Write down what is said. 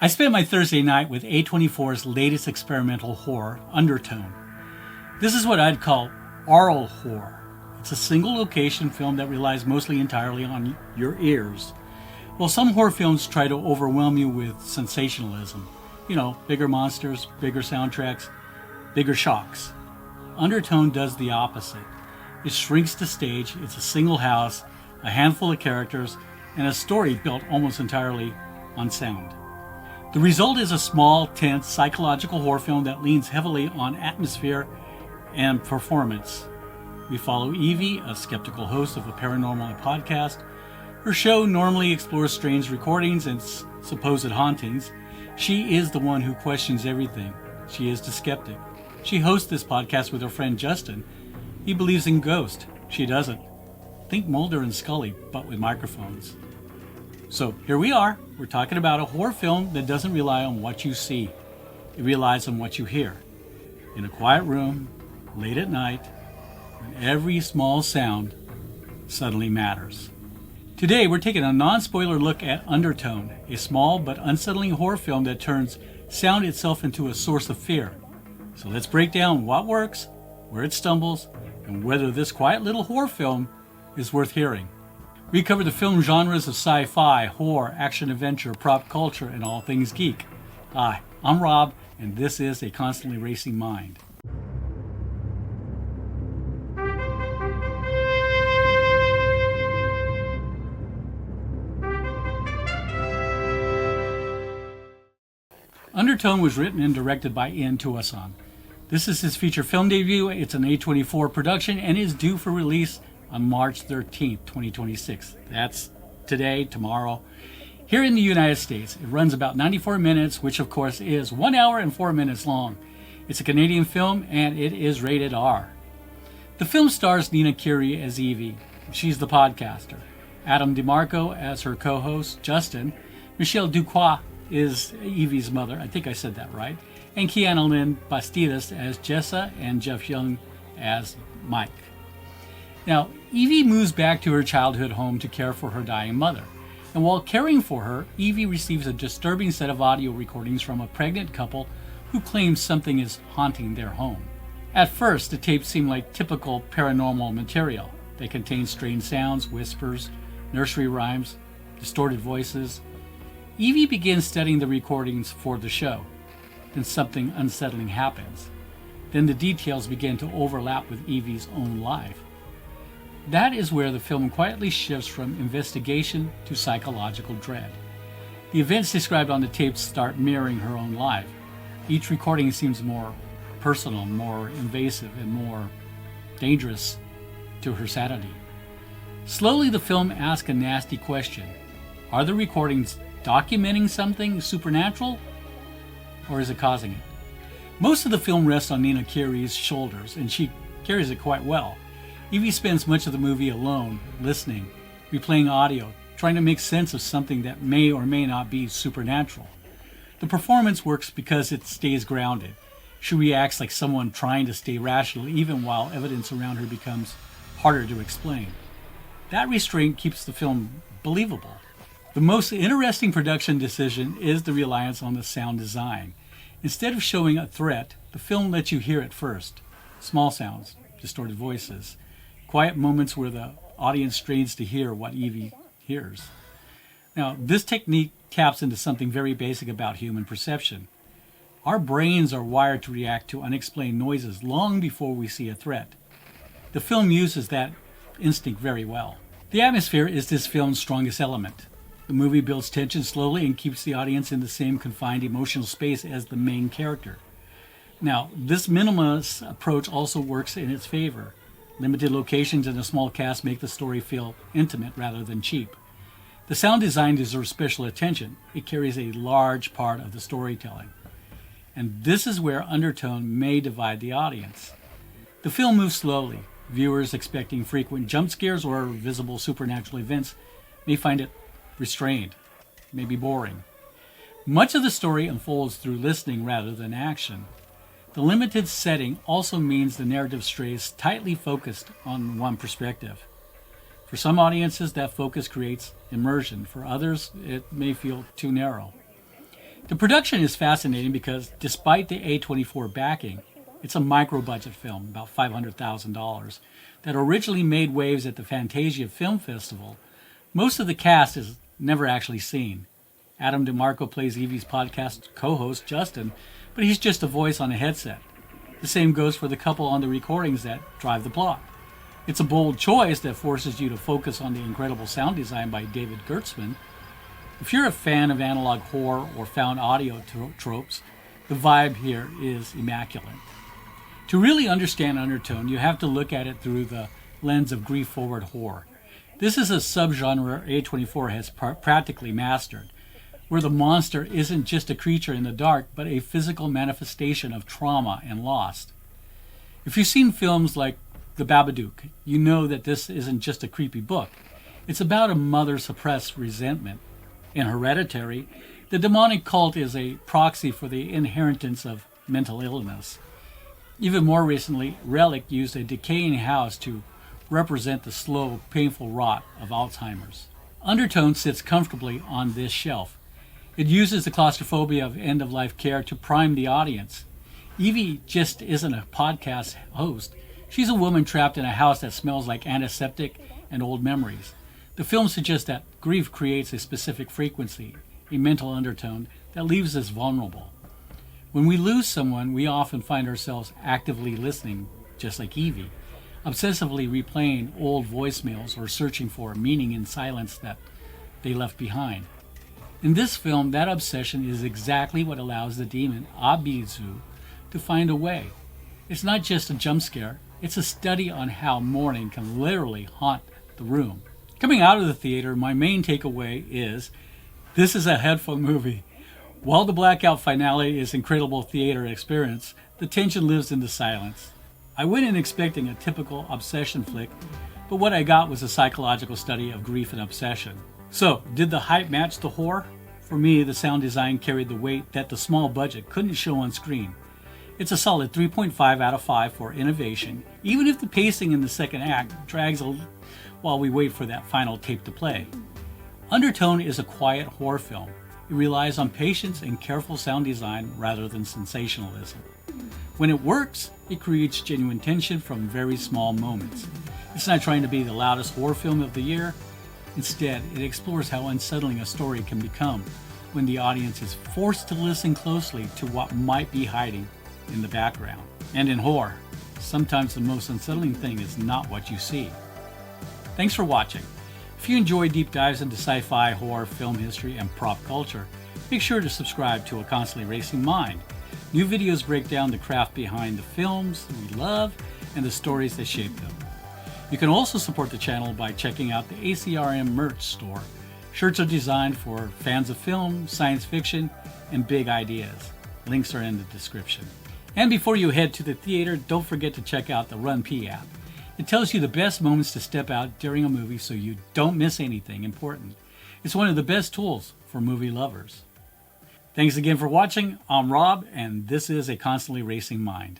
I spent my Thursday night with A24’s latest experimental horror, Undertone. This is what I'd call aural horror. It's a single location film that relies mostly entirely on your ears. Well, some horror films try to overwhelm you with sensationalism. You know, bigger monsters, bigger soundtracks, bigger shocks. Undertone does the opposite. It shrinks the stage, it's a single house, a handful of characters, and a story built almost entirely on sound. The result is a small, tense, psychological horror film that leans heavily on atmosphere and performance. We follow Evie, a skeptical host of a paranormal podcast. Her show normally explores strange recordings and supposed hauntings. She is the one who questions everything. She is the skeptic. She hosts this podcast with her friend Justin. He believes in ghosts. She doesn't. Think Mulder and Scully, but with microphones. So here we are. We're talking about a horror film that doesn't rely on what you see. It relies on what you hear. In a quiet room, late at night, when every small sound suddenly matters. Today we're taking a non-spoiler look at Undertone, a small but unsettling horror film that turns sound itself into a source of fear. So let's break down what works, where it stumbles, and whether this quiet little horror film is worth hearing. We cover the film genres of sci-fi, horror, action-adventure, prop culture, and all things geek. Hi, I'm Rob, and this is A Constantly Racing Mind. Undertone was written and directed by Ian Tuason. This is his feature film debut. It's an A24 production and is due for release on March 13th, 2026. That's today, tomorrow. Here in the United States, it runs about 94 minutes, which of course is 1 hour and 4 minutes long. It's a Canadian film and it is rated R. The film stars Nina Kiri as Evie. She's the podcaster. Adam DeMarco as her co-host, Justin. Michelle Duquois is Evie's mother. I think I said that right. And Keanu Lynn Bastidas as Jessa and Jeff Young as Mike. Now, Evie moves back to her childhood home to care for her dying mother. And while caring for her, Evie receives a disturbing set of audio recordings from a pregnant couple who claims something is haunting their home. At first, the tapes seem like typical paranormal material. They contain strange sounds, whispers, nursery rhymes, distorted voices. Evie begins studying the recordings for the show. Then something unsettling happens. Then the details begin to overlap with Evie's own life. That is where the film quietly shifts from investigation to psychological dread. The events described on the tapes start mirroring her own life. Each recording seems more personal, more invasive, and more dangerous to her sanity. Slowly, the film asks a nasty question. Are the recordings documenting something supernatural, or is it causing it? Most of the film rests on Nina Kiri's shoulders, and she carries it quite well. Evie spends much of the movie alone, listening, replaying audio, trying to make sense of something that may or may not be supernatural. The performance works because it stays grounded. She reacts like someone trying to stay rational even while evidence around her becomes harder to explain. That restraint keeps the film believable. The most interesting production decision is the reliance on the sound design. Instead of showing a threat, the film lets you hear it first. Small sounds, distorted voices, quiet moments where the audience strains to hear what Evie hears. Now, this technique taps into something very basic about human perception. Our brains are wired to react to unexplained noises long before we see a threat. The film uses that instinct very well. The atmosphere is this film's strongest element. The movie builds tension slowly and keeps the audience in the same confined emotional space as the main character. Now, this minimalist approach also works in its favor. Limited locations and a small cast make the story feel intimate rather than cheap. The sound design deserves special attention. It carries a large part of the storytelling. And this is where Undertone may divide the audience. The film moves slowly. Viewers expecting frequent jump scares or visible supernatural events may find it restrained, maybe boring. Much of the story unfolds through listening rather than action. The limited setting also means the narrative stays tightly focused on one perspective. For some audiences, that focus creates immersion. For others, it may feel too narrow. The production is fascinating because despite the A24 backing, it's a micro-budget film, about $500,000, that originally made waves at the Fantasia Film Festival. Most of the cast is never actually seen. Adam DeMarco plays Evie's podcast co-host, Justin, but he's just a voice on a headset. The same goes for the couple on the recordings that drive the plot. It's a bold choice that forces you to focus on the incredible sound design by David Gertzman. If you're a fan of analog horror or found audio tropes, the vibe here is immaculate. To really understand Undertone, you have to look at it through the lens of grief-forward horror. This is a subgenre A24 has practically mastered, where the monster isn't just a creature in the dark, but a physical manifestation of trauma and loss. If you've seen films like The Babadook, you know that this isn't just a creepy book. It's about a mother's suppressed resentment. In Hereditary, the demonic cult is a proxy for the inheritance of mental illness. Even more recently, Relic used a decaying house to represent the slow, painful rot of Alzheimer's. Undertone sits comfortably on this shelf. It uses the claustrophobia of end-of-life care to prime the audience. Evie just isn't a podcast host. She's a woman trapped in a house that smells like antiseptic and old memories. The film suggests that grief creates a specific frequency, a mental undertone, that leaves us vulnerable. When we lose someone, we often find ourselves actively listening, just like Evie, obsessively replaying old voicemails or searching for meaning in silence that they left behind. In this film, that obsession is exactly what allows the demon Abizu to find a way. It's not just a jump scare, it's a study on how mourning can literally haunt the room. Coming out of the theater, my main takeaway is, this is a headphone movie. While the blackout finale is an incredible theater experience, the tension lives in the silence. I went in expecting a typical obsession flick, but what I got was a psychological study of grief and obsession. So, did the hype match the horror? For me, the sound design carried the weight that the small budget couldn't show on screen. It's a solid 3.5 out of 5 for innovation, even if the pacing in the second act drags while we wait for that final tape to play. Undertone is a quiet horror film. It relies on patience and careful sound design rather than sensationalism. When it works, it creates genuine tension from very small moments. It's not trying to be the loudest horror film of the year. Instead, it explores how unsettling a story can become when the audience is forced to listen closely to what might be hiding in the background. And in horror, sometimes the most unsettling thing is not what you see. Thanks for watching. If you enjoy deep dives into sci-fi, horror, film history, and prop culture, make sure to subscribe to A Constantly Racing Mind. New videos break down the craft behind the films we love and the stories that shape them. You can also support the channel by checking out the ACRM merch store. Shirts are designed for fans of film, science fiction, and big ideas. Links are in the description. And before you head to the theater, don't forget to check out the Run P app. It tells you the best moments to step out during a movie so you don't miss anything important. It's one of the best tools for movie lovers. Thanks again for watching. I'm Rob, and this is A Constantly Racing Mind.